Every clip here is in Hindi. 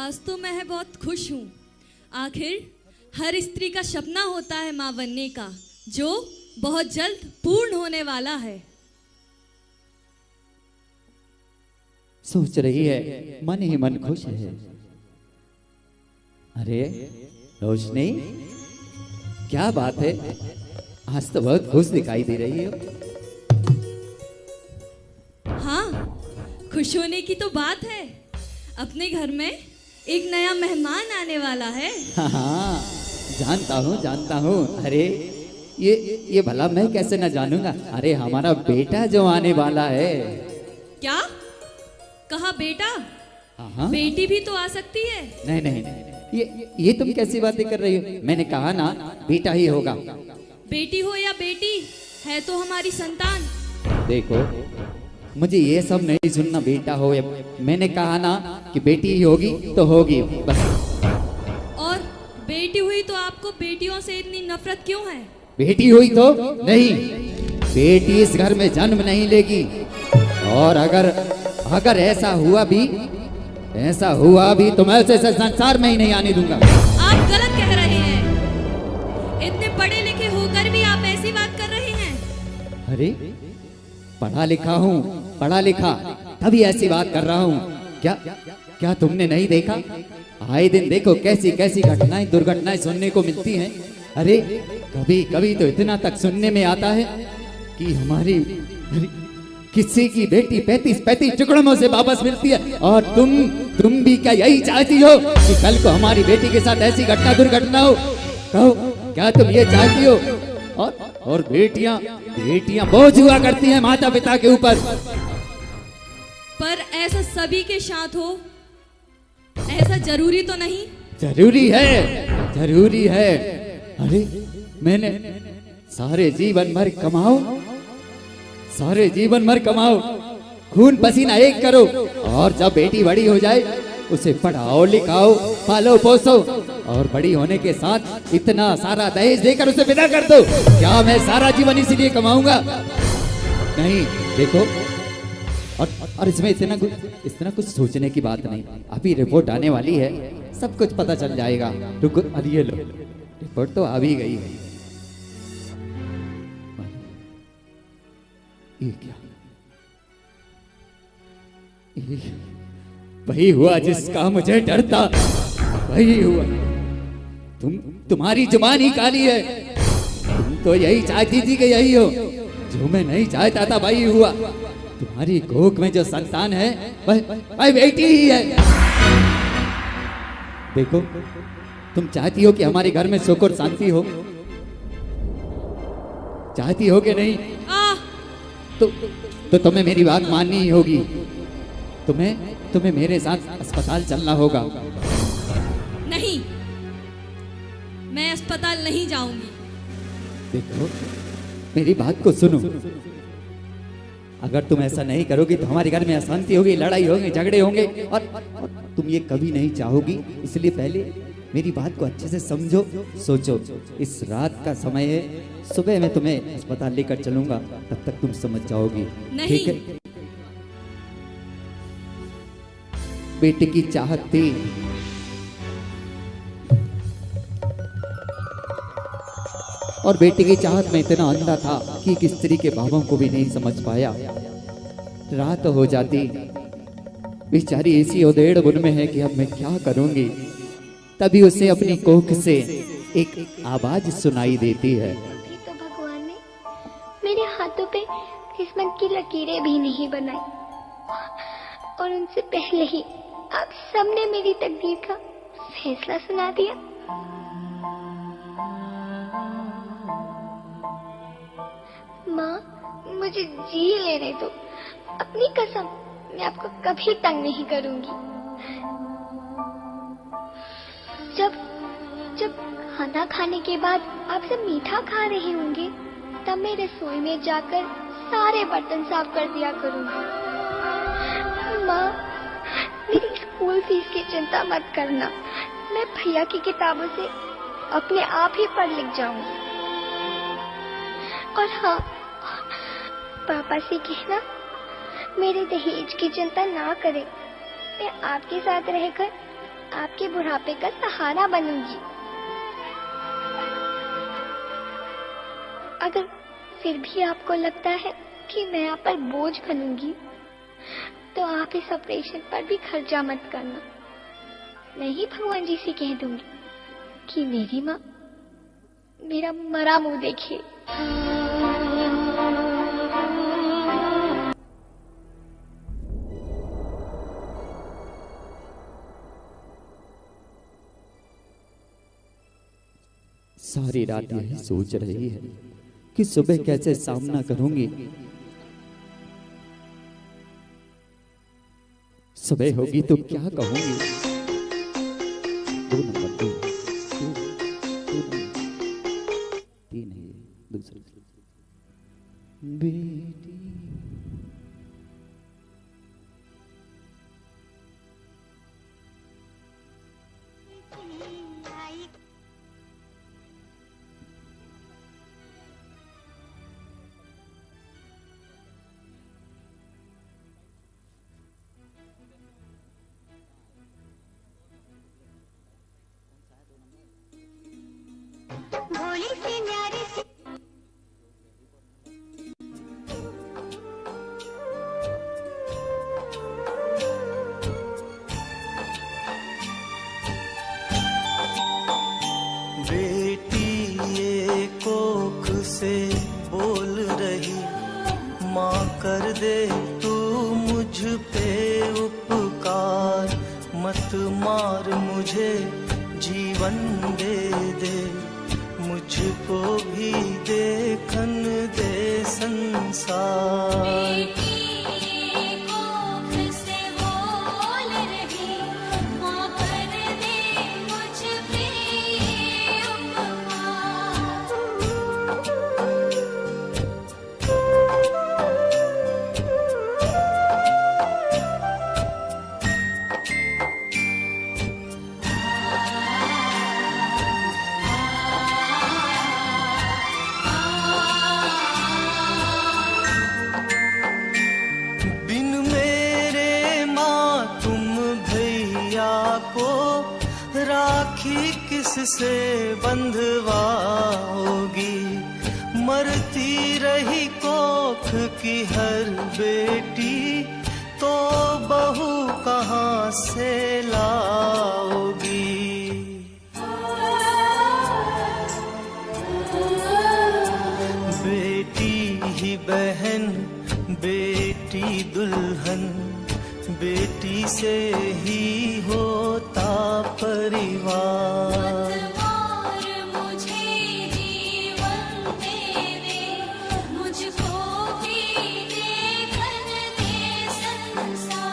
आज तो मैं बहुत खुश हूँ। आखिर हर स्त्री का सपना होता है माँ बनने का, जो बहुत जल्द पूर्ण होने वाला है। सोच रही है, मन ही मन खुश है। अरे रोशनी, क्या बात है, आज तो बहुत खुश दिखाई दे रही हो। हाँ, खुश होने की तो बात है। अपने घर में एक नया मेहमान आने वाला है। हाँ, जानता हूँ। अरे ये भला मैं कैसे न जानूंगा। अरे हमारा बेटा जो आने वाला है। क्या कहा बेटा? हाँ, बेटी भी तो आ सकती है। नहीं, ये तुम कैसी बातें कर रही हो। मैंने कहा ना, बेटा ही होगा। बेटी हो या बेटी, है तो हमारी संतान। देखो, मुझे ये सब नहीं सुनना, बेटा हो या, मैंने कहा ना कि बेटी ही होगी तो होगी बस। और बेटी हुई तो आपको बेटियों से इतनी नफरत क्यों है? बेटी हुई तो नहीं, बेटी इस घर में जन्म नहीं लेगी। और अगर ऐसा हुआ भी तो मैं उसे संसार में ही नहीं आने दूंगा। आप गलत कह रहे हैं। इतने पढ़े लिखे होकर भी आप ऐसी बात कर रहे हैं। अरे पढ़ा लिखा तभी ऐसी बात कर रहा हूँ। क्या तुमने नहीं देखा? आए दिन देखो कैसी घटनाएं, दुर्घटनाएं सुनने को मिलती हैं। अरे कभी तो इतना तक सुनने में आता है कि हमारी किसी की बेटी 35 टुकड़ों से वापस मिलती है। और तुम भी क्या यही चाहती हो कि कल को हमारी बेटी के साथ ऐसी दुर्घटना हो? कहो, क्या तुम ये चाहती हो? और बेटियां बोझ हुआ करती हैं माता पिता के ऊपर। पर ऐसा सभी के साथ हो, ऐसा जरूरी तो नहीं। जरूरी है। अरे मैंने सारे जीवन भर कमाओ, खून पसीना एक करो, और जब बेटी बड़ी हो जाए उसे पढ़ाओ लिखाओ, पालो पोसो, और बड़ी होने के साथ इतना सारा दहेज देकर उसे विदा कर दो। क्या मैं सारा जीवन इसीलिए कमाऊंगा? नहीं, देखो, और इसमें इतना कुछ सोचने की बात नहीं। अभी रिपोर्ट आने वाली है, सब कुछ पता चल जाएगा। रुको, अरे ये लो, रिपोर्ट तो आ भी गई है। ये क्या? वही हुआ जिसका मुझे डर था, वही हुआ। तुम्हारी जुबान ही काली है। तुम तो यही चाहती थी कि यही हो, जो मैं नहीं चाहता था वही हुआ। तुम्हारी कोख में जो संतान है वह बेटी ही है। देखो, तुम चाहती हो कि हमारे घर में सुख और शांति हो, चाहती हो कि नहीं? तो तुम्हें मेरी बात माननी ही होगी। तुम्हें मेरे साथ अस्पताल चलना होगा। नहीं, मैं अस्पताल नहीं जाऊंगी। देखो, मेरी बात को सुनो। अगर तुम ऐसा नहीं करोगी तो हमारे घर में अशांति होगी, लड़ाई होगी, झगड़े होंगे, और तुम ये कभी नहीं चाहोगी। इसलिए पहले मेरी बात को अच्छे से समझो, सोचो। इस रात का समय है, सुबह मैं तुम्हें अस्पताल लेकर चलूंगा, तब तक तुम समझ जाओगी। ठीक है? बेटे की चाहत थी, और बेटे की चाहत में इतना अंधा था कि एक स्त्री के भावों को भी नहीं समझ पाया। रात हो जाती, बेचारी इसी उधेड़ बुन में है कि अब मैं क्या करूंगी। तभी उसे अपनी कोख से एक आवाज सुनाई देती है। तो भगवान ने मेरे हाथों पे किस्मत की लकीरें भी नहीं बनाई, और उनसे पहले ही आप सबने मेरी तकदीर का फैसला सुना दिया। माँ, मुझे जी लेने दो। अपनी कसम, मैं आपको कभी तंग नहीं करूंगी। जब खाना खाने के बाद आप सब मीठा खा रहे होंगे, तब मैं रसोई में जाकर सारे बर्तन साफ कर दिया करूंगी। माँ, मेरी स्कूल फीस की चिंता मत करना। मैं भैया की किताबों से अपने आप ही पढ़ लिख जाऊंगी। और हाँ, पापा से कहना मेरे दहेज की चिंता ना करें। मैं आपके साथ रहकर आपके बुढ़ापे का सहारा बनूंगी। अगर फिर भी आपको लगता है कि मैं आप पर बोझ बनूंगी, तो आप इस ऑपरेशन पर भी खर्चा मत करना। मैं ही भगवान जी से कह दूंगी कि मेरी माँ मेरा मरा मुंह देखे। सारी रात यही सोच रही है कि सुबह कैसे सामना करूंगी। सुबह होगी तो क्या कहूंगी। 2 नंबर 2 3 है दूसरा। बेटी भोली सी न्यारी सी बेटी ये कोख से बोल रही, माँ कर दे तू मुझ पे उपकार, मत मार मुझे जीवन दे दे, मुझको भी देखन दे संसार। राखी किससे बंधवाओगी, मरती रही कोख की हर बेटी, तो बहू कहाँ से लाओगी। बेटी ही बहन, बेटी दुल्हन, बेटी से ही होता परिवार। मुझे जीवन दे दे, मुझको भी देखन दे संसार।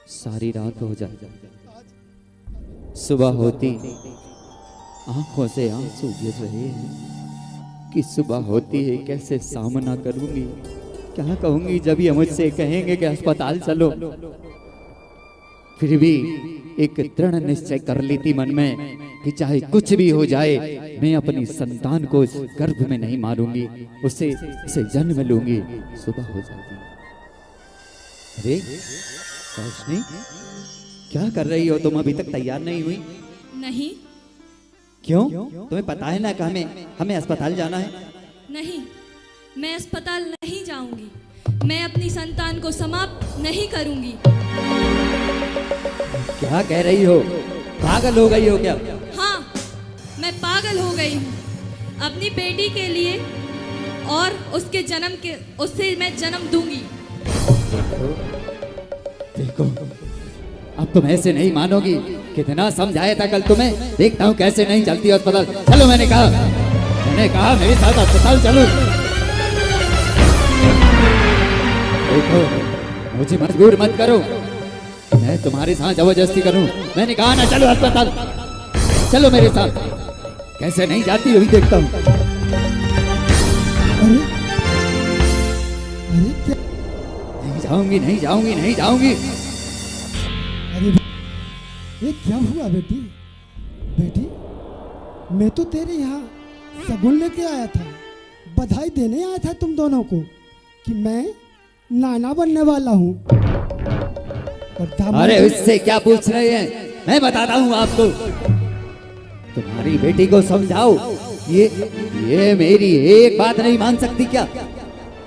सारी रात हो जाए, सुबह होती आंखों से आंसू गिर रहे हैं कि सुबह होती है कैसे सामना करूंगी, क्या कहूंगी जब ये मुझसे कहेंगे कि अस्पताल चलो। फिर भी एक दृढ़ निश्चय कर ली थी मन में कि चाहे कुछ भी हो जाए, मैं अपनी संतान को इस गर्भ में नहीं मारूंगी, उसे जन्म लूंगी। सुबह हो जाती। अरे रोशनी, क्या कर रही हो तुम? अभी तक तैयार नहीं हुई? नहीं। क्यों? तुम्हें पता है ना कि हमें अस्पताल जाना है। नहीं, मैं अस्पताल नहीं जाऊंगी। मैं अपनी संतान को समाप्त नहीं करूंगी। क्या कह रही हो? पागल हो गई हो क्या? हाँ, मैं पागल हो गई हूँ। अपनी बेटी के लिए और उससे मैं जन्म दूंगी। देखो, अब तुम ऐसे नहीं मानोगी। कितना समझाया था कल तुम्हें, देखता हूँ कैसे नहीं चलती अस्पताल। चलो, मैंने कहा मेरे साथ अस्पताल चलो। देखो, मुझे मजबूर मत करो, मैं तुम्हारे साथ जबरदस्ती करूं। मैंने कहा ना चलो अस्पताल, चलो मेरे साथ। कैसे नहीं जाती वही देखता हूँ। नहीं जाऊंगी। अरे ये क्या हुआ बेटी? बेटी मैं तो तेरे यहाँ शगुन लेके आया था, बधाई देने आया था तुम दोनों को कि मैं नाना बनने वाला हूँ। और दामाद अरे जी, उससे क्या पूछ रहे हैं, मैं बताता हूँ आपको। तुम्हारी बेटी को समझाओ, ये मेरी एक बात नहीं मान सकती क्या?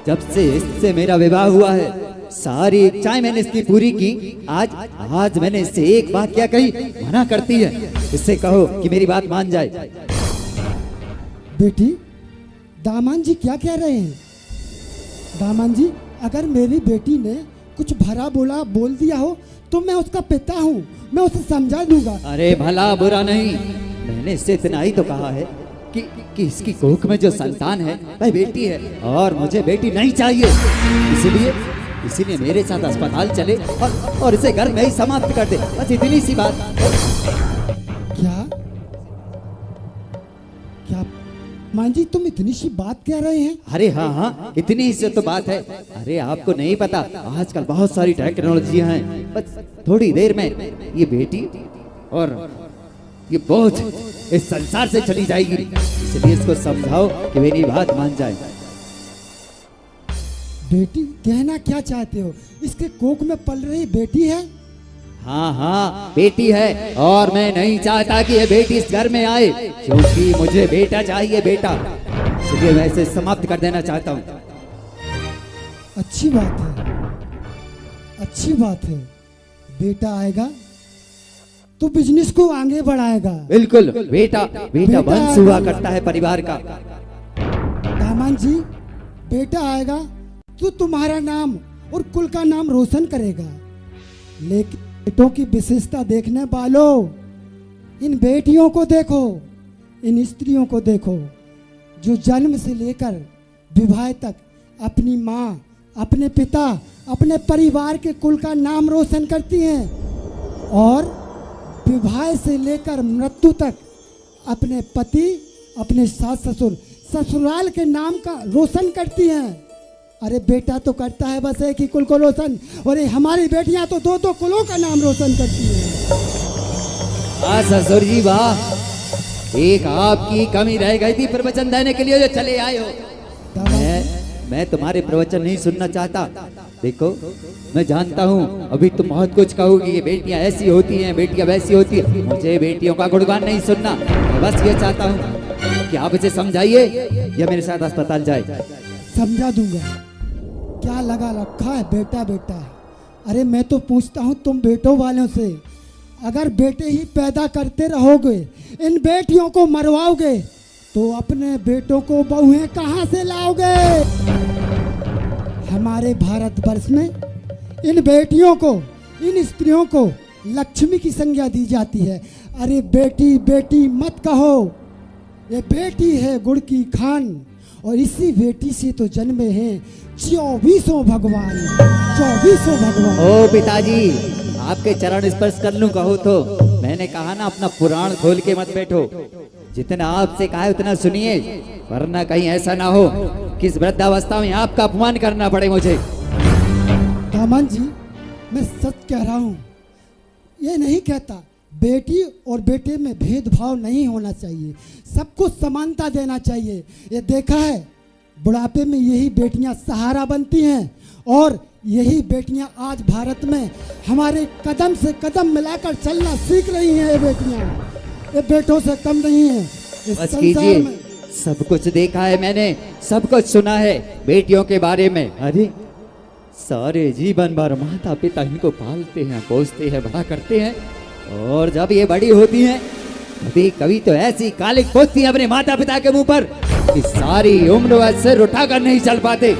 जब से इससे मेरा विवाह हुआ है, सारी इच्छाएं मैंने इसकी पूरी की। आज मैंने इससे एक बात क्या कही, मना करती है। इससे कहो कि मेरी बात मान जाए। बेटी, दामाद जी क्या कह रहे हैं? दामाद जी, अगर मेरी बेटी ने कुछ भला बुरा बोल दिया हो तो मैं उसका पिता हूँ, मैं उसे समझा दूंगा। अरे भला बुरा नहीं, मैंने इससे इतना ही तो कहा है कि इसकी कोख में जो संतान है वह बेटी है, और मुझे बेटी नहीं चाहिए। इसीलिए मेरे साथ अस्पताल चले और इसे घर में ही समाप्त कर दे, बस इतनी सी बात। क्या मां जी, तुम इतनी सी बात कह रहे हैं? अरे हाँ, इतनी ही से तो बात है। अरे आपको नहीं पता, आजकल बहुत सारी टेक्नोलॉजियां हैं, बस थोड़ी देर में ये बेटी और ये बोझ इस संसार से चली जाएगी। इसलिए इसको समझाओ कि मेरी बात मान जाए। बेटी, कहना क्या चाहते हो? इसके कोख में पल रही बेटी है? हाँ, बेटी है, और मैं नहीं चाहता कि ये बेटी इस घर में आए, क्योंकि मुझे बेटा चाहिए, बेटा। इसलिए मैं इसे समाप्त कर देना चाहता हूँ। अच्छी बात है, अच्छी बात है। बेटा आएगा तो बिजनेस को आगे बढ़ाएगा। बिल्कुल, बेटा वंश हुआ करता है परिवार का। दामाद जी, बेटा आएगा तो तुम्हारा नाम और कुल का नाम रोशन करेगा। लेकिन बेटों की विशेषता देखने वालों, इन बेटियों को देखो, इन स्त्रियों को देखो, जो जन्म से लेकर विवाह तक अपनी माँ, अपने पिता, अपने परिवार के कुल का नाम रोशन करती हैं, और विवाह से लेकर मृत्यु तक अपने पति, अपने सास ससुर, ससुराल के नाम का रोशन करती हैं। अरे बेटा तो करता है बस एक ही कुल को रोशन, और ये हमारी बेटियां तो दो कुलों का नाम रोशन करती हैं। हाँ ससुर जी, वाह, एक आपकी कमी रह गई थी प्रवचन देने के लिए जो चले आए हो। मैं तुम्हारे प्रवचन नहीं सुनना चाहता। देखो, मैं जानता हूँ अभी तुम बहुत कुछ कहोगी, ये बेटियां ऐसी होती हैं, बेटियां वैसी होती हैं। मुझे बेटियों का गुणगान नहीं सुनना, मैं बस ये चाहता हूँ कि आप इसे समझाइए या मेरे साथ अस्पताल जाए। समझा दूंगा, क्या लगा रखा है बेटा बेटा। अरे मैं तो पूछता हूँ तुम बेटों वालों से, अगर बेटे ही पैदा करते रहोगे, इन बेटियों को मरवाओगे, तो अपने बेटों को बहुएं कहाँ से लाओगे? हमारे भारतवर्ष में इन बेटियों को, इन स्त्रियों को लक्ष्मी की संज्ञा दी जाती है। अरे बेटी बेटी मत कहो, ये बेटी है गुड़ की खान, और इसी बेटी से तो जन्मे हैं 24 भगवान। ओ पिताजी, आपके चरण स्पर्श कर लूं कहो तो? मैंने कहा ना, अपना पुराण खोल के मत बैठो, जितना आपसे कहा है उतना सुनिए, वरना कहीं ऐसा ना हो कि इस वृद्धावस्था में आपका अपमान करना पड़े मुझे। दामन जी, मैं सच कह रहा हूँ, ये नहीं कहता बेटी और बेटे में भेदभाव नहीं होना चाहिए, सबको समानता देना चाहिए। ये देखा है, बुढ़ापे में यही बेटियां सहारा बनती हैं, और यही बेटियां आज भारत में हमारे कदम से कदम मिलाकर चलना सीख रही हैं। ये बेटियां, ये बेटों से कम नहीं है इस बस संसार कीजिए, में। सब कुछ देखा है मैंने, सब कुछ सुना है बेटियों के बारे में। अरे सारे जीवन भर माता पिता इनको पालते हैं, पोसते हैं, बड़ा करते हैं, और जब ये बड़ी होती हैं कभी कभी तो ऐसी कालिक पोतती हैं अपने माता पिता के मुंह पर कि सारी उम्र वह सिर उठाकर नहीं चल पाते।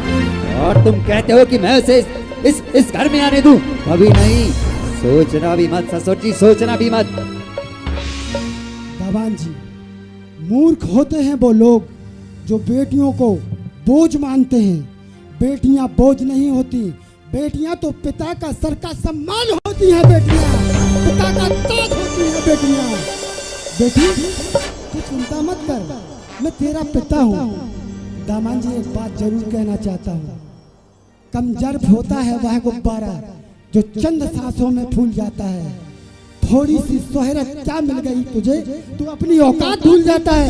और तुम कहते हो कि मैं उसे इस घर में आने दूं? कभी नहीं, सोचना भी मत ससुर जी, सोचना भी मत। भगवान जी, मूर्ख होते हैं वो लोग जो बेटियों को बोझ मानते हैं। बेटियां बोझ नहीं होती, बेटियां तो पिता का सर का सम्मान होती हैं। बेटियां पिता का ताज होती हैं। बेटियां, बेटी तू चिंता मत कर, मैं तेरा पिता हूँ। दामान जी, एक बात जरूर कहना चाहता हूँ, कमजर्फ होता है वह गुब्बारा जो चंद सांसों में फूल जाता है, थोड़ी सी शोहरत क्या मिल गई तुझे, तू अपनी औकात भूल जाता है।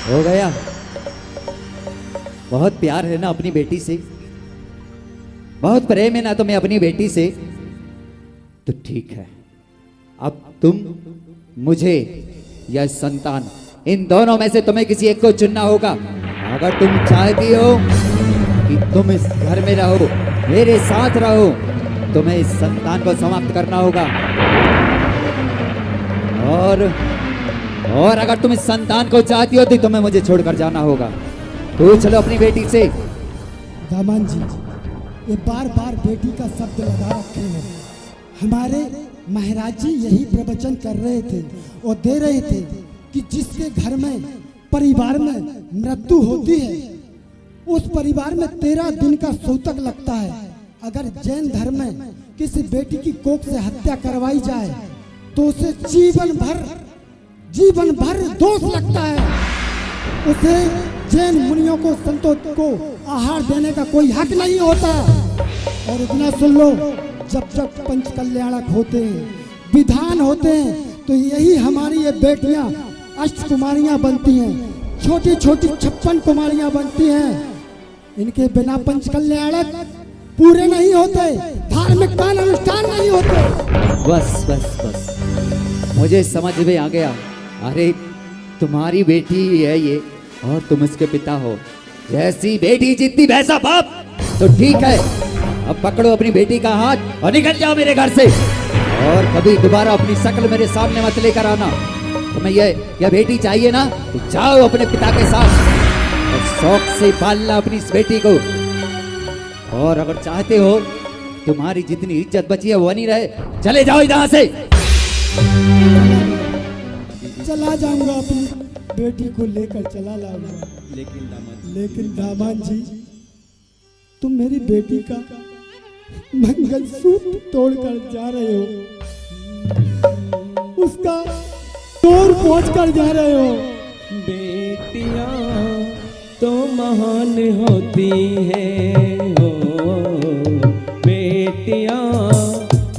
हो गया, बहुत प्यार है ना अपनी बेटी से, बहुत प्रेम है ना तुम्हें अपनी बेटी से, तो ठीक है। अब तुम, मुझे या संतान, इन दोनों में से तुम्हें किसी एक को चुनना होगा। अगर तुम चाहती हो कि तुम इस घर में रहो, मेरे साथ रहो, तुम्हें इस संतान को समाप्त करना होगा। और अगर तुम इस संतान को चाहती हो तो तुम्हें मुझे छोड़कर जाना होगा। तो चलो अपनी बेटी से। दामान जी, ये बार बार बेटी का शब्द लगा रखे हैं। हमारे महाराज जी यही प्रवचन कर रहे थे और दे रहे थे कि जिसके घर में परिवार में मृत्यु होती है, उस परिवार में 13 दिन का सूतक लगता है। अगर जैन धर्म में किसी बेटी की कोख से हत्या करवाई जाए तो उसे जीवन भर दोष लगता है। उसे जैन मुनियों को, संतों को आहार देने का कोई हक नहीं होता। और इतना सुन लो, जब जब पंच कल्याणक होते हैं, विधान होते हैं, तो यही हमारी ये बेटियां अष्ट कुमारियां बनती हैं, छोटी छोटी 56 कुमारियां बनती हैं। इनके बिना पंच कल्याणक पूरे नहीं होते, धार्मिक कान अनुष्ठान नहीं होते। बस बस बस, मुझे समझ में आ गया। अरे तुम्हारी बेटी है ये, और तुम उसके पिता हो। जैसी बेटी जितनी वैसा बाप। तो ठीक है, अब पकड़ो अपनी बेटी का हाथ और निकल जाओ मेरे घर से। और कभी दोबारा अपनी शक्ल मेरे सामने मत लेकर आना। तुम्हें यह बेटी चाहिए ना, तो जाओ अपने पिता के साथ और शौक से पालना अपनी इस बेटी को। और अगर चाहते हो तुम्हारी जितनी इज्जत बची है वो नहीं रहे, चले जाओ यहाँ से। चला जाऊंगा, अपनी बेटी को लेकर चला लाऊंगा। लेकिन दामाद जी, तुम मेरी बेटी का मंगलसूत्र तोड़कर जा रहे हो, उसका तोड़ पहुंचकर जा रहे हो। बेटियां तो महान होती हैं हो, बेटियां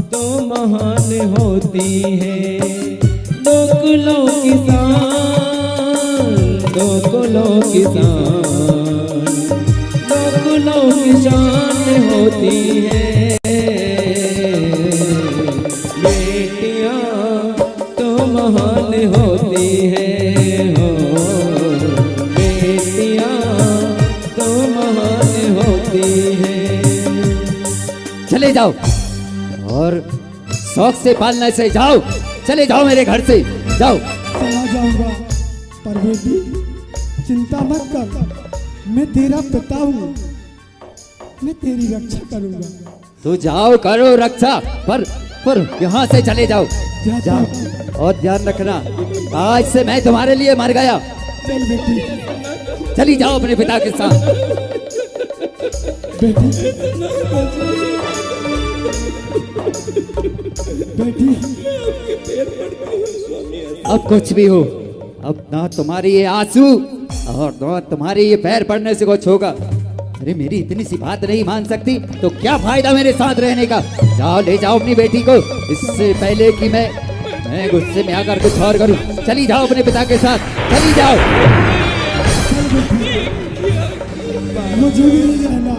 तो महान होती हैं। दो कुलों की शान होती है। बेटियां तो महान होती है हो, बेटियां तो महान होती है। चले जाओ और शौक से पालने से जाओ, चले जाओ मेरे घर से, जाओ। चला जाऊंगा, पर बेटी चिंता मत कर, मैं तेरा पिता हूँ, मैं तेरी रक्षा करूंगा। तो जाओ करो रक्षा, पर यहाँ से चले जाओ, जाओ। और ध्यान रखना, आज से मैं तुम्हारे लिए मर गया। चल बेटी, चली जाओ अपने पिता के साथ। बेटी, अब कुछ भी हो, अब ना तुम्हारी ये आंसू और ना तुम्हारे ये पैर पड़ने से कुछ होगा। अरे मेरी इतनी सी बात नहीं मान सकती तो क्या फायदा मेरे साथ रहने का। जाओ, ले जाओ अपनी बेटी को, इससे पहले कि मैं गुस्से में आकर कुछ और करूं। चली जाओ अपने पिता के साथ, चली जाओ। मुझे भी नहीं रहना।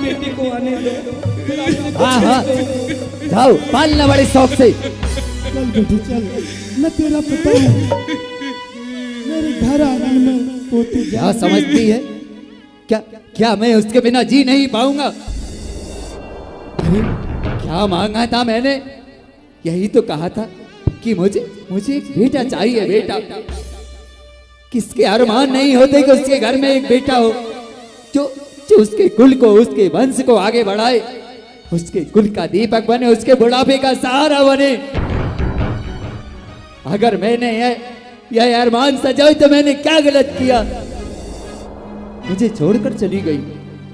बेटी को आने दो। हाँ, जाओ, पालना बड़े शौक से। चल बेटी चल, मैं तेरा पिता हूँ, मेरे घर आंगन में होती क्या समझती है? क्या मैं उसके बिना जी नहीं पाऊंगा? अरे क्या मांगा था मैंने? यही तो कहा था कि मुझे एक बेटा चाहिए, बेटा। किसके अरमान नहीं होते कि उसके घर में एक बेटा हो जो उसके कुल को, उसके वंश को आगे बढ़ाए, उसके कुल का दीपक बने, उसके बुढ़ापे का सहारा बने। अगर मैंने यह अरमान सजाई तो मैंने क्या गलत किया? मुझे छोड़कर चली गई।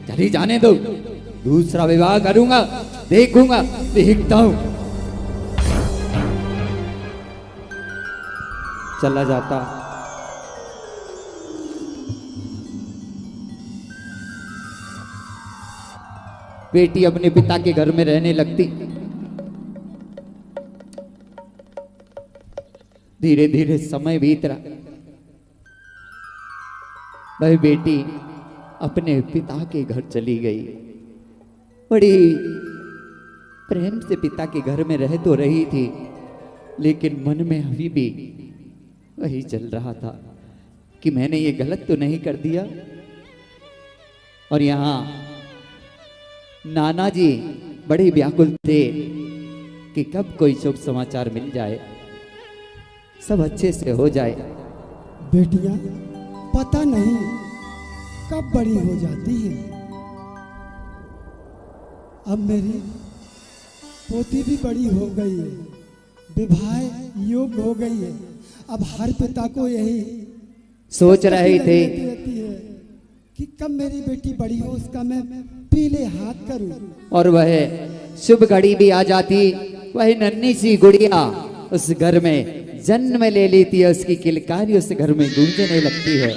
चली जाने दो, दूसरा विवाह करूंगा, देखूंगा, देखता हूं। चला जाता। बेटी अपने पिता के घर में रहने लगती। धीरे धीरे समय बीत रहा। वह बेटी अपने पिता के घर चली गई। बड़ी प्रेम से पिता के घर में रह तो रही थी, लेकिन मन में अभी भी वही चल रहा था कि मैंने ये गलत तो नहीं कर दिया। और यहाँ नाना जी बड़े व्याकुल थे कि कब कोई शुभ समाचार मिल जाए, सब अच्छे से हो जाए। बेटियां पता नहीं कब बड़ी हो जाती है। अब मेरी पोती भी बड़ी हो गई है, विवाह योग्य हो गई है। अब हर पिता को यही सोच रहे थे रहती है कि कब मेरी बेटी बड़ी हो, उसका मैं पीले हाथ करूं। और वह शुभ घड़ी भी आ जाती। वह नन्ही सी गुड़िया उस घर में जन्म ले लेती है। उसकी किलकारी उस घर में गूंजने लगती है।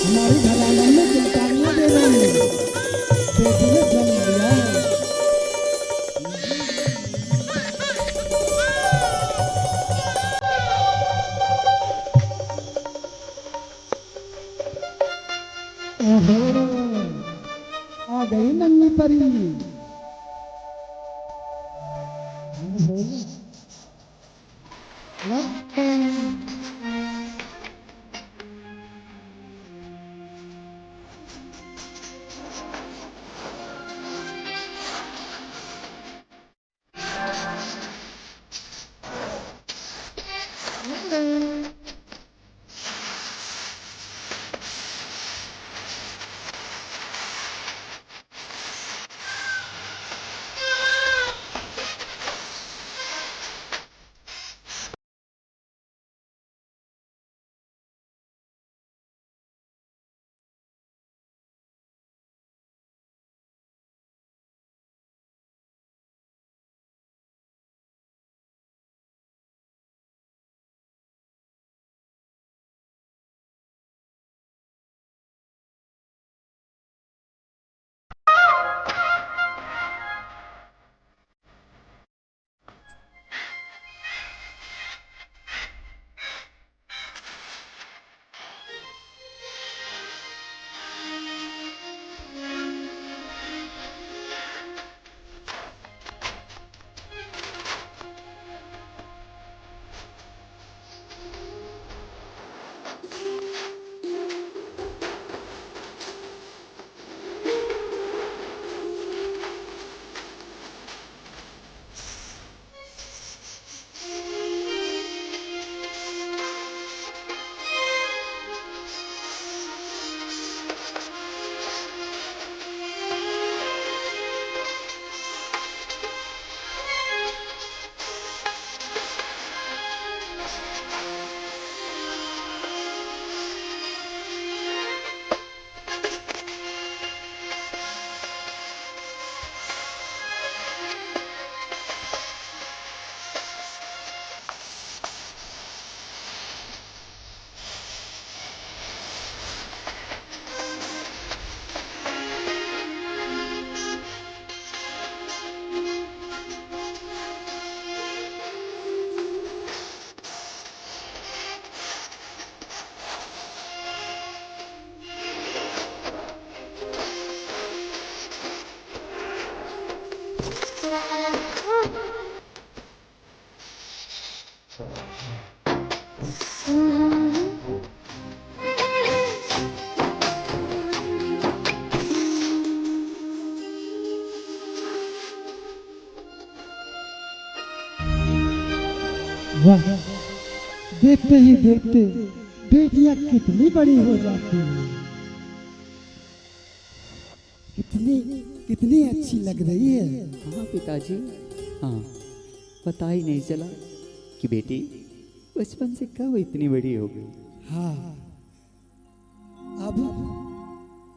हमारी घराना में किलकारियां दे रही है, बेटी ने जन्म लिया है। आ गई नन्ही परी। वाह, देखते ही देखते बेटियां कितनी बड़ी हो जाती हैं। कितनी कितनी अच्छी लग रही है। हाँ पिताजी, हाँ, पता ही नहीं चला कि बेटी बचपन से कब इतनी बड़ी हो गई। हाँ,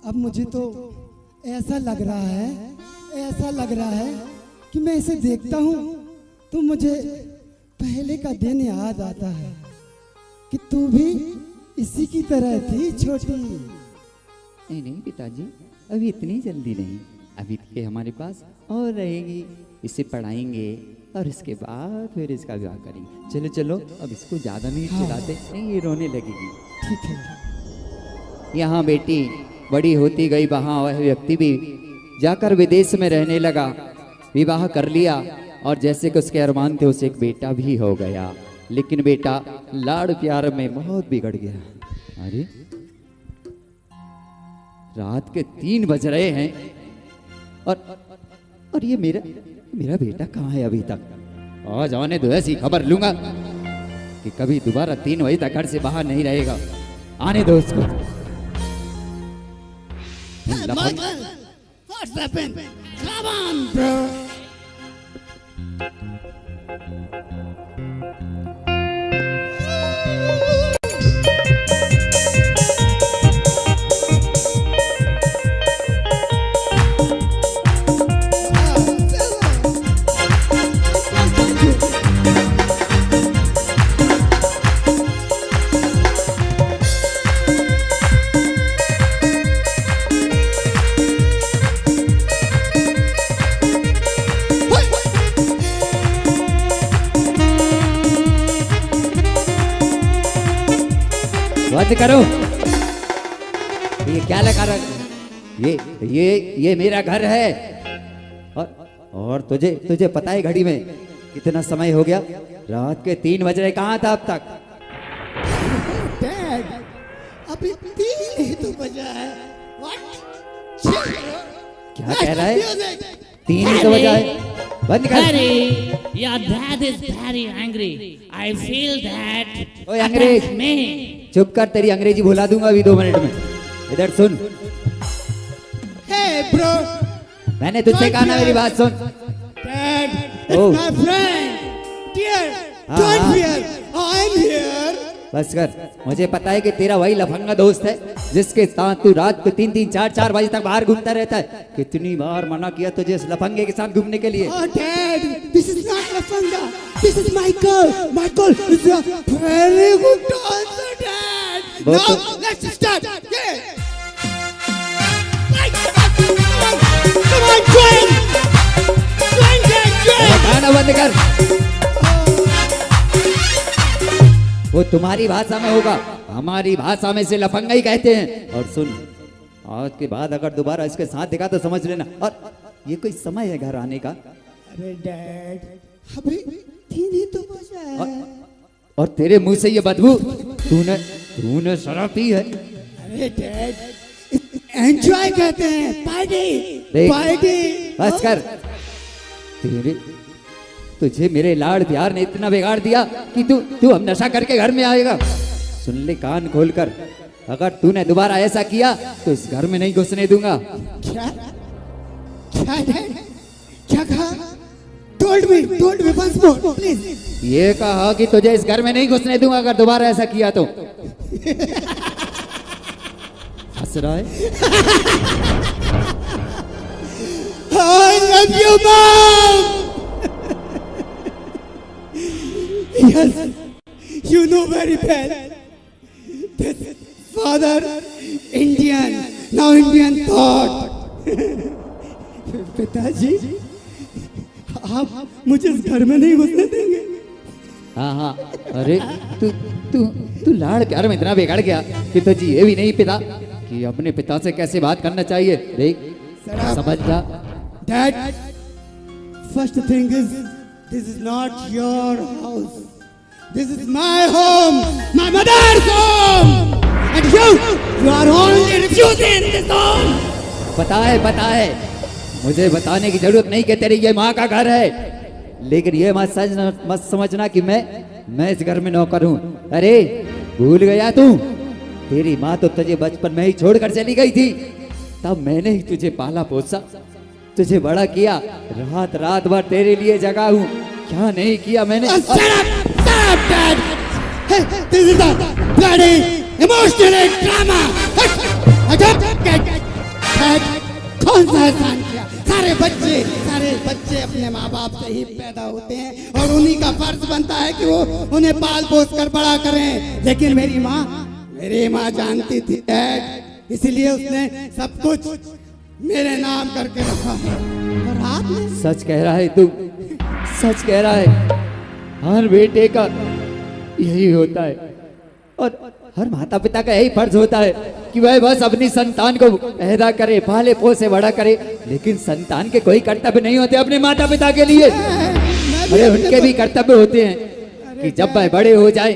अब मुझे तो ऐसा लग रहा है कि मैं इसे देखता हूँ तो मुझे पहले का दिन याद आता है कि तू भी इसी की तरह थी छोटी। नहीं नहीं पिताजी, अभी इतनी जल्दी नहीं, अभी के हमारे पास और रहेगी, इसे पढ़ाएंगे और इसके बाद फिर इसका विवाह करेंगे। चलो चलो, अब इसको ज्यादा नहीं चिढ़ाते, नहीं ये रोने लगेगी। ठीक है। यहाँ बेटी बड़ी होती गई, वहाँ वह व्यक्ति भी जाकर विदेश में रहने लगा, विवाह कर लिया और जैसे कि उसके अरमान थे उसे एक बेटा भी हो गया। लेकिन बेटा लाड़ प्यार में बहुत बिगड़ गया। अरे रात के 3 बज रहे हैं और ये मेरा बेटा कहाँ है अभी तक? आज आने दो, ऐसी खबर लूंगा कि कभी दोबारा 3 बजे तक घर से बाहर नहीं रहेगा। आने दो उसको। What's happened? Come on, bro. बंद करो। ये क्या लगा रहा? ये मेरा घर है और तुझे पता है घड़ी में कितना समय हो गया? रात के 3 बज रहे, कहाँ था अब तक? डैड, अभी 3 ही तो बजा है। क्या कह रहा है? 3 ही तो बजा है। बंद कर। Harry, your dad is very angry. I feel that. ओए अंग्रेज, me. चुप कर, तेरी अंग्रेजी भुला दूंगा अभी 2 मिनट में। इधर सुन। Hey bro, मैंने तुझसे कहा ना, मेरी बात सुन। Dad, Oh. it's my friend. Dear, हाँ, don't हाँ। fear. I'm here. बस कर, मुझे पता है कि तेरा वही लफंगा दोस्त है जिसके साथ तू रात को 3-3, 4-4 बजे तक बाहर घूमता रहता है। कितनी बार मना किया तुझे इस लफंगे के साथ घूमने के लिए? Oh, Dad, this is not Lafanga. This is Michael. Michael is a very good dancer, Dad. वो Now, तो- let's start. Yeah. Come on, join. Join, Dad, join. गाना बंद कर। वो तुम्हारी भाषा में होगा, हमारी भाषा में से लफंगा ही कहते हैं। और सुन, आज के बाद अगर दोबारा इसके साथ दिखा तो समझ लेना। और ये कोई समय है घर आने का? अरे डैड, अभी 3 ही तो बजा है। और तेरे मुंह से ये बदबू, तूने शराब पी है? अरे डैड, एंजॉय कहते हैं, पार्टी देख, पार्टी। बस कर। तुझे मेरे लाड़ प्यार ने इतना बिगाड़ दिया कि तू हम नशा करके घर में आएगा। सुन ले कान खोलकर, अगर तूने दोबारा ऐसा किया तो इस घर में नहीं घुसने दूंगा। क्या क्या डैड, क्या कहा? Told me once more please. ये कहा कि तुझे इस घर में नहीं घुसने दूंगा अगर दोबारा ऐसा किया तो। हंस रहा है? I love you, Mom. Yes, you know very well. This father, Indian, now Indian thought. पिताजी, आप मुझे इस घर में नहीं घुसने देंगे? हाँ, अरे तू लाड़ प्यार में इतना बिगड़ गया कि तुझे ये भी नहीं पता कि अपने पिता से कैसे बात करना चाहिए। देख, समझ जा। Dad, first thing is, this is not your house. This is my home, my mother's home, and you are only refusing this home. पता है, मुझे बताने की जरूरत नहीं कि तेरी ये माँ का घर है, लेकिन ये मत समझना कि मैं इस घर में नौकर हूँ। अरे भूल गया तू? तेरी माँ तो तुझे बचपन में ही छोड़कर चली गई थी, तब मैंने ही तुझे पाला पोसा, तुझे बड़ा किया, रात भर तेरे लिए जगा हूँ। क्या नहीं किया मैंने? Shut up, Dad. Hey, this is a bloody emotional drama. I don't get that. कौन सा एहसान किया? सारे बच्चे अपने माँ बाप से ही पैदा होते हैं और उन्हीं का फर्ज बनता है कि वो उन्हें पाल पोस कर बड़ा करें। लेकिन मेरी माँ जानती थी, डैड, इसलिए उसने सब कुछ मेरे नाम करके रखा है। और रात में सच कह रहा है तू, सच कह रहा है। हर बेटे का यही होता है और हर माता पिता का यही फर्ज होता है कि वह बस अपनी संतान को पैदा करे, पाले पोसे बड़ा करे, लेकिन संतान के कोई कर्तव्य नहीं होते अपने माता पिता के लिए। अरे उनके भी कर्तव्य होते हैं कि जब वह बड़े हो जाएं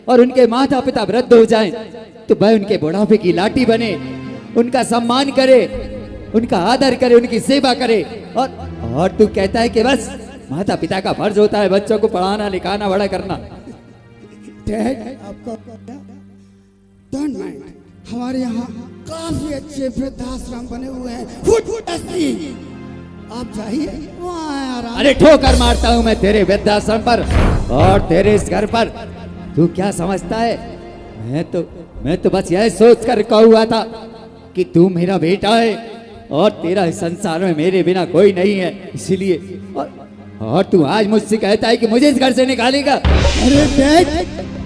और उनके माता पिता वृद्ध हो जाएं तो वह उनके बुढ़ापे की लाठी बने, उनका सम्मान करे, उनका आदर करे, उनकी सेवा करे। और तू कहता है कि बस माता पिता का फर्ज होता है बच्चों को पढ़ाना लिखाना बड़ा करना। डैड, आपका डोंट माइंड, हमारे यहाँ काफी अच्छे वृद्धाश्रम बने हुए हैं। आप जाइए वहाँ आराम। अरे ठोकर मारता हूँ मैं तेरे वृद्धाश्रम पर और तेरे इस घर पर। तू क्या समझता है? मैं तो बस यह सोच कर कहा हुआ था कि तू मेरा बेटा है और तेरा इस संसार में मेरे बिना कोई नहीं है, इसीलिए। और तू आज मुझसे कहता है कि मुझे इस घर से निकालेगा। अरे डैड,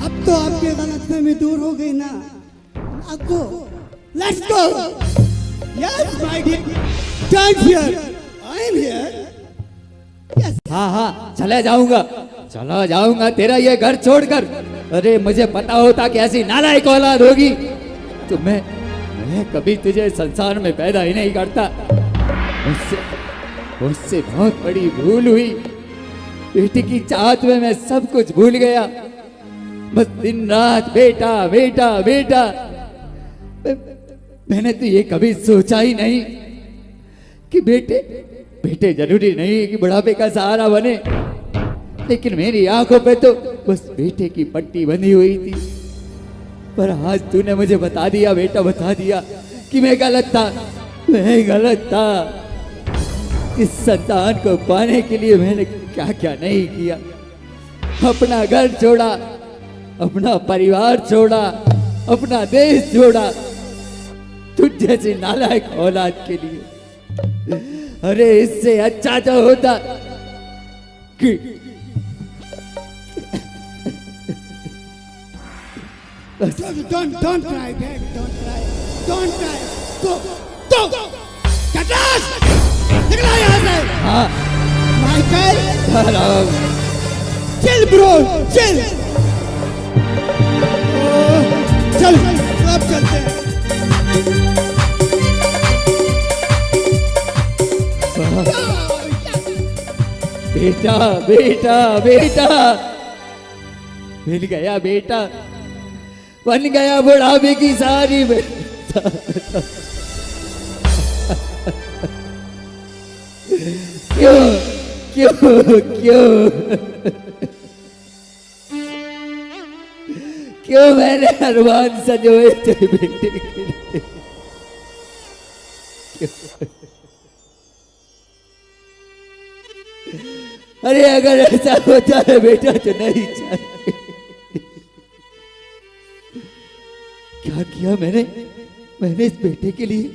अब तो आपकी गलतफहमी दूर हो गई ना। अब go, let's go. Yes my dear, come here, I am here. हाँ, चला जाऊंगा तेरा ये घर छोड़कर। अरे मुझे पता होता कि ऐसी नालायक औलाद होगी तो मैं कभी तुझे संसार में पैदा ही नहीं करता। उससे बहुत बड़ी भूल हुई। बेटी की चाहत में मैं सब कुछ भूल गया। बस दिन रात बेटा बेटा बेटा। मैंने तो ये कभी सोचा ही नहीं कि बेटे जरूरी नहीं कि बुढ़ापे का सहारा बने, लेकिन मेरी आंखों पे तो बस बेटे की पट्टी बंधी हुई थी। पर आज तूने मुझे बता दिया बेटा, बता दिया कि मैं गलत था। इस संतान को पाने के लिए मैंने क्या क्या नहीं किया। अपना घर छोड़ा, अपना परिवार छोड़ा, अपना देश छोड़ा तुझ जैसी नालायक औलाद के लिए। अरे इससे अच्छा तो होता कि Don't cry, Dad. Don't cry. Go. Get lost. निकला यहाँ से। हाँ माइकल, चल ब्रो, चल। चल, अब चलते हैं। बेटा मिल गया बेटा, बन गया बुढ़ापे की सारी बेटा। क्यों मैंने अरमान सजोए थे बेटे के लिए। अरे अगर ऐसा होता है बेटा तो नहीं चाहिए। क्या किया मैंने इस बेटे के लिए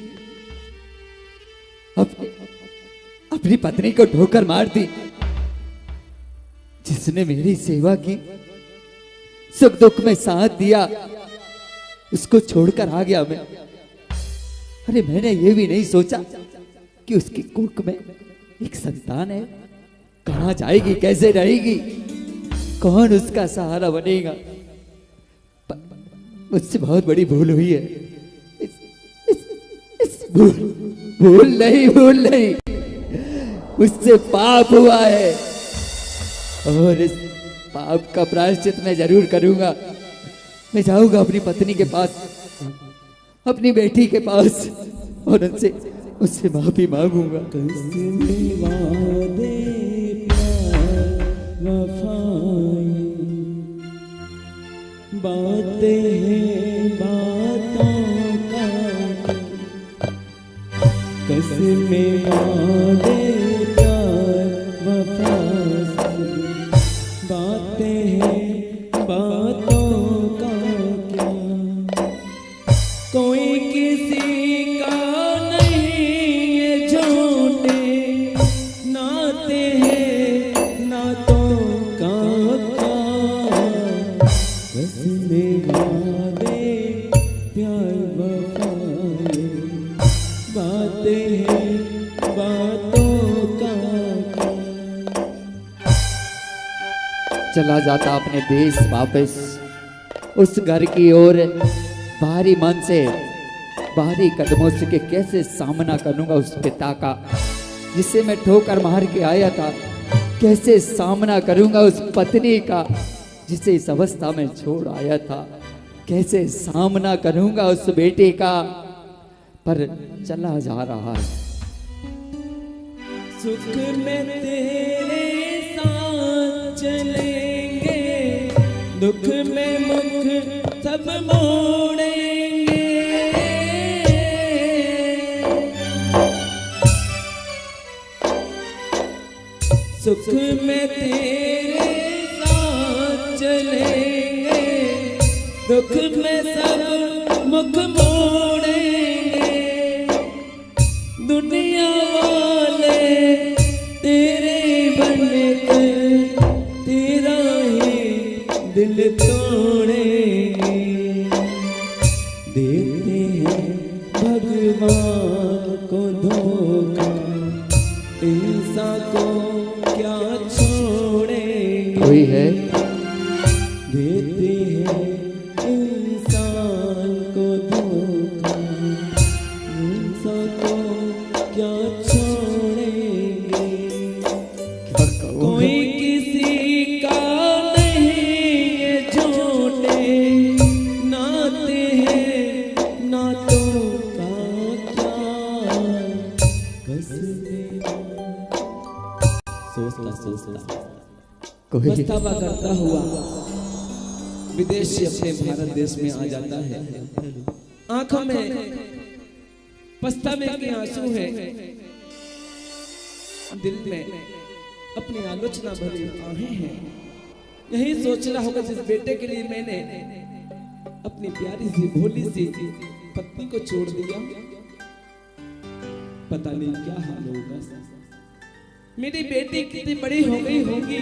अपनी पत्नी को ठोकर मार दी, जिसने मेरी सेवा की, सुख दुख में साथ दिया, उसको छोड़कर आ गया मैं। अरे मैंने ये भी नहीं सोचा कि उसकी कुख में एक संतान है, कहां जाएगी, कैसे रहेगी, कौन उसका सहारा बनेगा। मुझसे बहुत बड़ी भूल हुई है। भूल नहीं, मुझसे पाप हुआ है और इस पाप का प्रायश्चित मैं जरूर करूंगा। मैं जाऊंगा अपनी पत्नी के पास, अपनी बेटी के पास और उससे माफी मांगूंगा। बातें हैं बातों का, कसमें वादे प्यार वफा से। बातें हैं बातों का क्या, कोई किसी का नहीं ये झूठे नाते हैं नातों का क्या, कसमें वादे प्यार वफा नाते हैं बातों का क्या। चला जाता अपने देश वापस, उस घर की ओर भारी मन से, भारी कदमों से कि कैसे सामना करूंगा उस पिता का जिसे मैं ठोकर मार के आया था, कैसे सामना करूंगा उस पत्नी का जिसे इस अवस्था में छोड़ आया था, कैसे सामना करूंगा उस बेटे का, पर चला जा रहा है। सुख में तेरे साथ चलेंगे, दुख में मुख सब मोड़ेंगे। सुख में तेरे साथ चलेंगे, दुख में सब मुख मोड़ेंगे। दुनिया वाले तेरे बनकर तेरा ही दिल तोड़ेंगे। देते हैं भगवान को धोखा, इंसान को क्या छोड़ेंगे। कोई है देते हैं इंसान को धोखा, इंसान को क्या छोड़ेंगे। कोई किसी का नहीं ये झूठे नाते हैं, नातों का क्या कसमें। सोचता कोई पछतावा करता हुआ विदेश से अपने भारत देश में आ जाता है। आंखों में पछतावे के आंसू हैं, दिल में अपनी आलोचना भरी आहें हैं। यही सोच रहा होगा जिस बेटे के लिए मैंने अपनी प्यारी सी भोली सी पत्नी को छोड़ दिया, पता नहीं क्या हाल होगा। मेरी बेटी कितनी बड़ी हो गई होगी,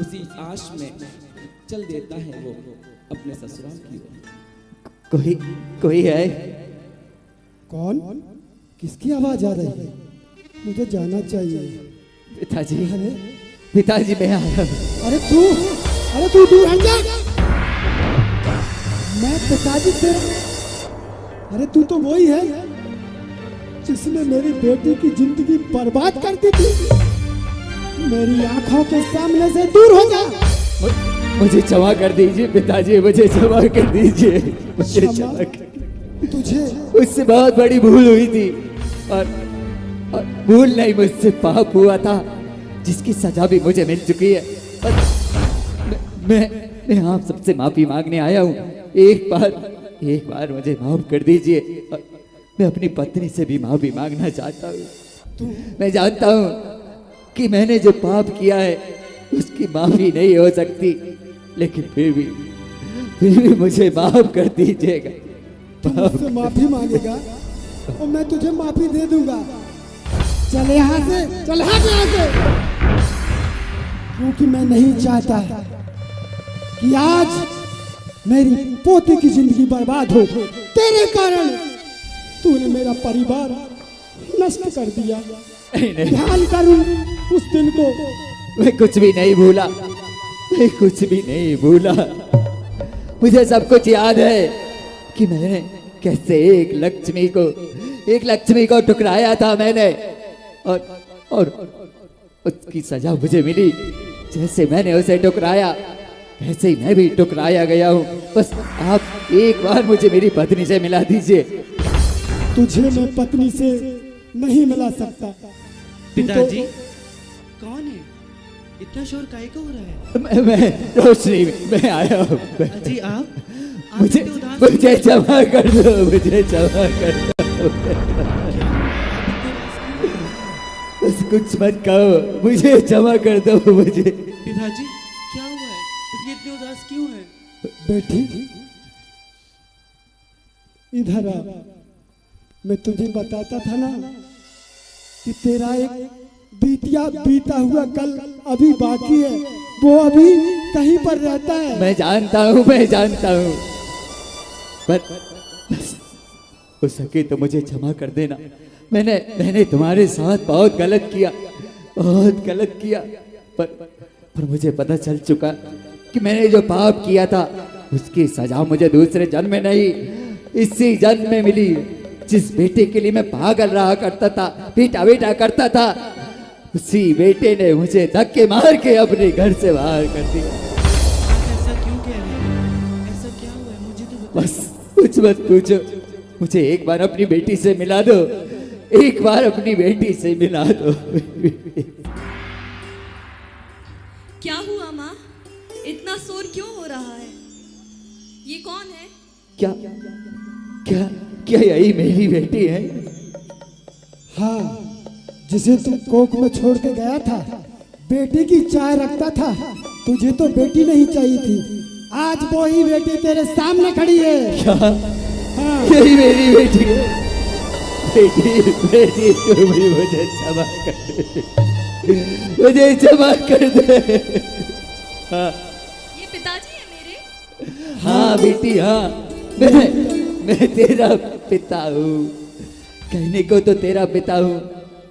उसी आश में चल देता है वो अपने ससुराल की ओर। कोई है? कौन? किसकी आवाज आ रही है? मुझे जाना चाहिए। पिताजी, अरे पिताजी मैं आया। अरे तू दूर हट जा। मैं पिताजी तेरा? अरे तू तो वही है जिसने मेरी बेटी की जिंदगी बर्बाद कर दी थी। मेरी आंखों के सामने से दूर हो जा। मुझे क्षमा कर दीजिए पिताजी, मुझे क्षमा कर दीजिए, मुझे क्षमा कर। तुझे उससे बहुत बड़ी भूल हुई थी और भूल नहीं, मुझसे पाप हुआ था जिसकी सजा भी मुझे मिल चुकी है। मैं आप सबसे माफी मांगने आया हूँ। एक बार मुझे माफ कर दीजिए। मैं अपनी पत्नी से भी माफी मांगना चाहता हूँ। मैं जानता हूँ कि मैंने जो पाप किया है उसकी माफी नहीं हो सकती, लेकिन फिर भी मुझे माफ कर दीजिएगा। तू मुझसे माफी मांगेगा और मैं तुझे माफी दे दूंगा। चल यहाँ से, चल यहाँ से, क्योंकि मैं नहीं चाहता कि आज मेरी पोती की जिंदगी बर्बाद हो। तेरे कारण तूने मेरा परिवार नष्ट कर दिया। ध्यान करूं उस दिन को। मैं कुछ भी नहीं भूला, मैं कुछ भी नहीं भूला। मुझे सब कुछ याद है कि मैंने कैसे एक लक्ष्मी को ठुकराया था मैंने, और उसकी सजा मुझे मिली। जैसे मैंने उसे ठुकराया वैसे ही मैं भी ठुकराया गया हूँ। बस आप एक बार मुझे मेरी पत्नी से मिला दीजिए। तुझे मैं पत्नी से नहीं मिला सकता। पिताजी कौन है? इतना शोर काहे को हो रहा है? मैं रोशनी, मैं आया हूँ। जी आप मुझे क्षमा कर दो, मुझे क्षमा कर दो। बस कुछ मत कहो, मुझे क्षमा कर दो। मुझे पिताजी क्या हुआ है? इतने उदास क्यों हैं? बेटी इधर आ। मैं तुझे बताता था ना कि तेरा एक बीता हुआ कल अभी बाकी है, वो अभी कहीं पर रहता है। मैं जानता हूँ, पर हो सके तो मुझे क्षमा कर देना। मैंने तुम्हारे साथ बहुत गलत किया, बहुत गलत किया, पर मुझे पता चल चुका कि मैंने जो पाप किया था उसकी सजा मुझे दूसरे जन्म में नहीं, इसी जन्म में मिली। जिस बेटे के लिए मैं पागल रहा करता था, पीटा बेटा करता था, उसी बेटे ने मुझे धक्के मार के अपने घर से बाहर कर दिया। ऐसा क्यों कह रहे हैं? ऐसा क्या हुआ है? मुझे तो बताओ। बस कुछ मत पूछो, मुझे एक बार अपनी बेटी से मिला दो, एक बार अपनी बेटी से मिला दो। क्या हुआ माँ? इतना शोर क्यों हो रहा है? ये कौन है? क्या क्या क्या यही मेरी बेटी है? हाँ, जिसे तुम कोख में छोड़ के गया था, बेटी की चाय रखता था, तुझे तो बेटी नहीं चाहिए थी, आज वो ही बेटी तेरे सामने खड़ी है। क्या? हाँ। यही मेरी बेटी है? बेटी तू भी मुझे क्षमा कर दे, मुझे क्षमा कर दे। हाँ। ये पिताजी है मेरे? हाँ बेटी, हाँ, मैं तेरा पिता हूँ। कहने को तो तेरा पिता हूँ,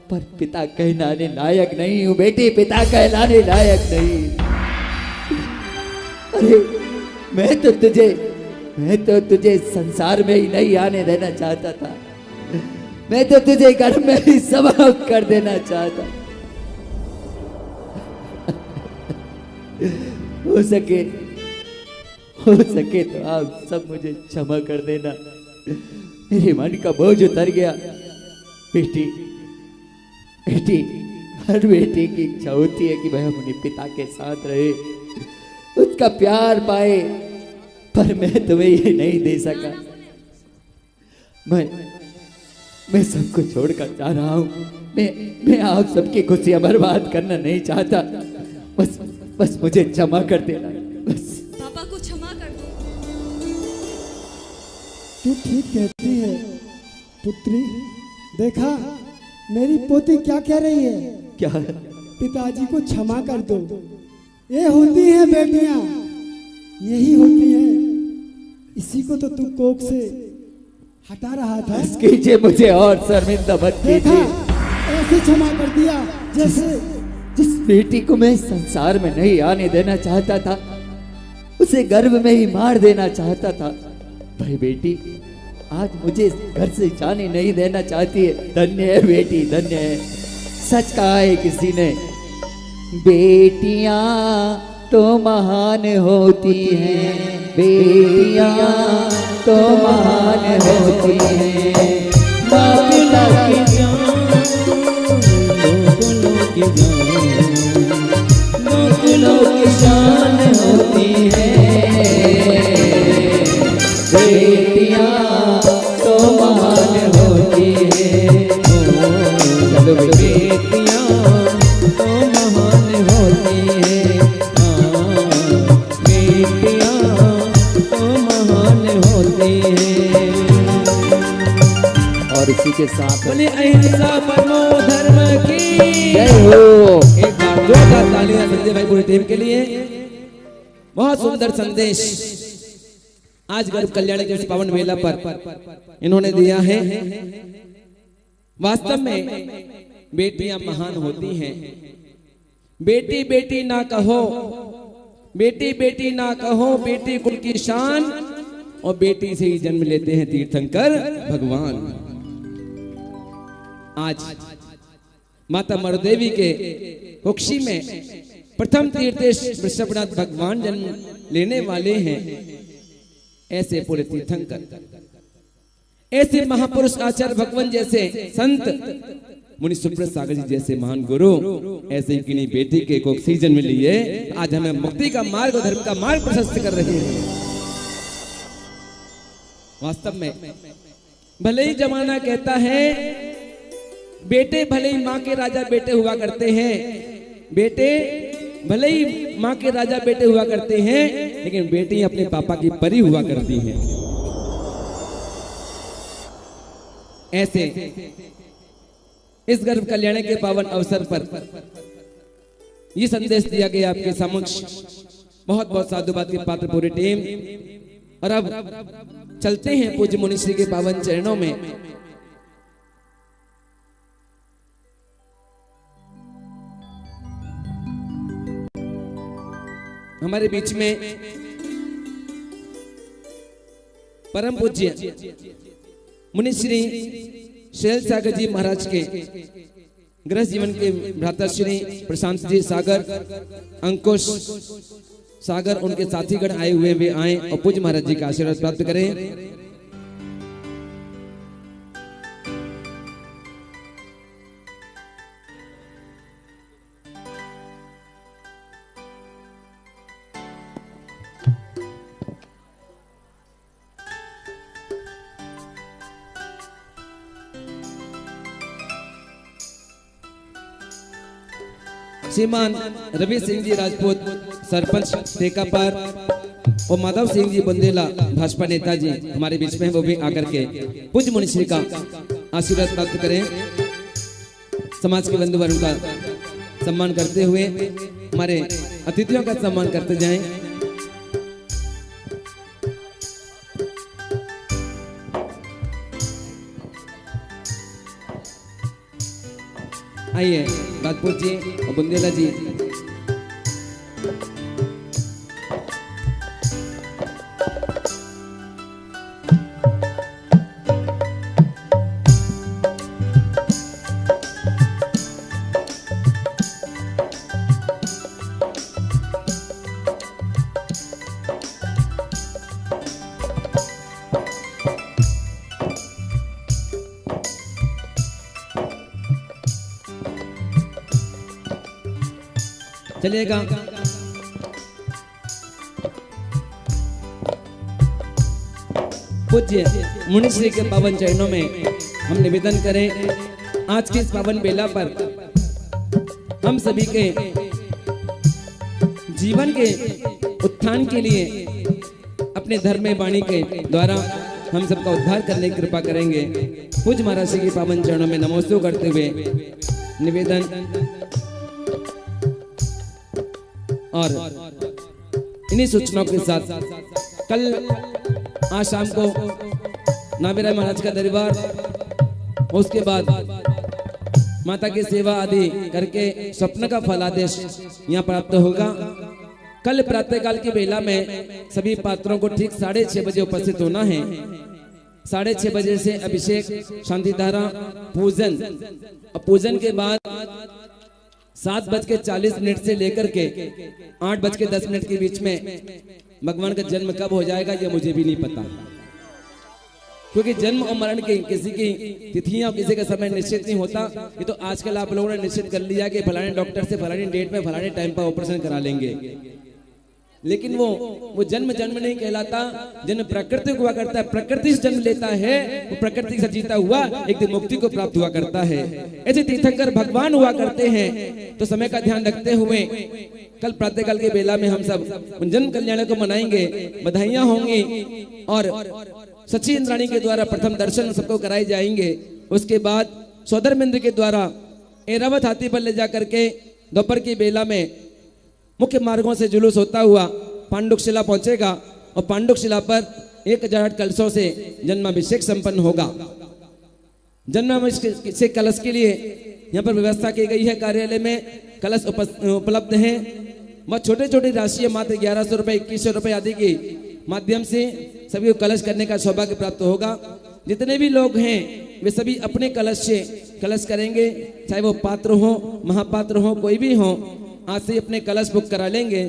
पर पिता कहलाने लायक नहीं हूँ बेटी, पिता कहलाने लायक नहीं। अरे मैं तो तुझे संसार में ही नहीं आने देना चाहता था, मैं तो तुझे घर में ही समाप्त कर देना चाहता। हो सके तो आप सब मुझे क्षमा कर देना, मेरे मन का बोझ उतर गया। बेटी हर बेटी की इच्छा होती है कि वह अपने पिता के साथ रहे, उसका प्यार पाए, पर मैं तुम्हें ये नहीं दे सका। मैं सबको छोड़कर जा रहा हूँ, मैं आप सबकी खुशियां बर्बाद करना नहीं चाहता, बस मुझे क्षमा कर देना, बस। पापा को क्षमा कर दो। तू ठीक कहती है पुत्री। देखा मेरी पोती क्या कह रही है? क्या? पिताजी को क्षमा कर दो। ये होती है बेटियां, यही होती है। इसी को तो तू कोख से हटा रहा था। बस कीजिए, मुझे और शर्मिंदा मत कीजिए। ऐसे क्षमा कर दिया जैसे जिस बेटी को मैं संसार में नहीं आने देना चाहता था, उसे गर्भ में ही मार देना चाहता था, भाई बेटी आज मुझे घर से जाने नहीं देना चाहती है। धन्य है बेटी, धन्य है। सच कहा है किसी ने, बेटियां तो महान होती हैं, बेटियां तो महान होती हैं। लोगों की शान होती है, बेटियां तो महान होती है। चलो बेटियां तो महान होती है, बेटियां तो महान होती है। और इसी के साथ बोले अहिंसा परमो धर्म की जय हो। एक बार जोरदार तालियां संजय भाई पूरी टीम के लिए। बहुत सुंदर संदेश आज गर्भ कल्याण के इस पावन मेला पर इन्होंने दिया है। वास्तव में बेटियां महान होती हैं। बेटी बेटी ना कहो, बेटी बेटी ना कहो, बेटी कुल की शान, और बेटी से ही जन्म लेते हैं तीर्थंकर भगवान। आज माता मरुदेवी के कुक्षी में प्रथम तीर्थेश वृषभनाथ भगवान जन्म लेने वाले हैं। ऐसे पूरे तीर्थंकर, ऐसे महापुरुष आचार्य भगवान जैसे संत मुनि सुब्रत सागर जी जैसे महान गुरु, ऐसे ही किन्हीं बेटी के कुक्षी जन्म लिए आज हमें मुक्ति का मार्ग और धर्म का मार्ग प्रशस्त कर रहे हैं। वास्तव में भले ही जमाना कहता है बेटे भले ही माँ के राजा बेटे हुआ करते हैं, बेटे भले ही माँ के राजा बेटे हुआ करते हैं, लेकिन बेटी अपने पापा की परी हुआ करती हैं। ऐसे इस गर्भ कल्याण के पावन अवसर पर यह संदेश दिया गया आपके समक्ष। बहुत बहुत साधुवाद के पात्र पूरी टीम। और अब चलते हैं पूज्य मुनिश्री के पावन चरणों में। हमारे बीच में परम पूज्य मुनि श्री शैल सागर जी महाराज के गृह जीवन के भ्राता श्री प्रशांत जी सागर, अंकुश सागर, उनके साथीगण आए हुए वे आए और पूज्य महाराज जी का आशीर्वाद प्राप्त करें। श्रीमान रवि सिंह जी राजपूत सरपंच टेकापार और माधव सिंह जी बुंदेला भाजपा नेता जी हमारे बीच में हैं, वो भी आकर के पूज्य मुनिश्री का आशीर्वाद प्राप्त करें। समाज के बंधु वर्ग का सम्मान करते हुए हमारे अतिथियों का सम्मान करते जाएं। आइए राजपूत जी और बुंदेला जी। चलिएगा। पूज्य मुनिश्री के पावन चरणों में हम निवेदन करें, आज के इस पावन बेला पर हम सभी के जीवन के उत्थान के लिए अपने धर्म में वाणी के द्वारा हम सबका उद्धार करने की कृपा करेंगे। पूज्य महाराज के पावन चरणों में नमोस्तु करते हुए निवेदन और इन्हीं सूचनाओं के साथ कल आज शाम को नावेरा महाराज का दरबार, उसके बाद माता की सेवा आदि करके स्वप्न का फलादेश यहाँ प्राप्त होगा। कल प्रातःकाल की बेला में सभी पात्रों को ठीक 6:30 बजे उपस्थित होना है। 6:30 बजे से अभिषेक, शांति धारा, पूजन और पूजन के बाद 7:40 से लेकर के 8:10 के बीच में भगवान का जन्म कब हो जाएगा ये मुझे भी नहीं पता, क्योंकि जन्म और मरण की किसी की तिथियां और किसी का समय निश्चित नहीं होता। ये तो आजकल आप लोगों ने निश्चित कर लिया कि फलाने डॉक्टर से फलानी डेट में फलाने टाइम पर ऑपरेशन करा लेंगे, लेकिन वो जन्म नहीं कहलाता। जन्म प्रकृति को हुआ करता है, प्रकृति से जन्म लेता है, वो प्रकृति से जीता हुआ एक दिन मुक्ति को प्राप्त हुआ करता है। ऐसे तीर्थंकर भगवान हुआ करते हैं। तो समय का ध्यान रखते हुए कल प्रातःकाल के बेला में हम सब उन जन्म कल्याण को मनाएंगे, बधाइयां होंगी और सच्ची इंद्राणी के द्वारा प्रथम दर्शन सबको कराए जाएंगे। उसके बाद सौधर्मेंद्र के द्वारा ऐरावत हाथी पर ले जाकर के दोपहर की बेला में मुख्य मार्गों से जुलूस होता हुआ पांडुक शिला पहुंचेगा और पांडुक शिला पर 1008 कलशों से जन्माभिषेक संपन्न होगा। जन्माभिषेक कलश के लिए यहाँ पर व्यवस्था की गई है। कार्यालय में कलश उपलब्ध हैं। वह छोटे छोटे राशि मात्र 1100 रुपए, 2100 रुपए आदि के माध्यम से सभी को कलश करने का सौभाग्य प्राप्त होगा। जितने भी लोग हैं वे सभी अपने कलश से कलश करेंगे, चाहे वो पात्र हो, महापात्र हो, कोई भी हो। आज से अपने कलश बुक करा लेंगे।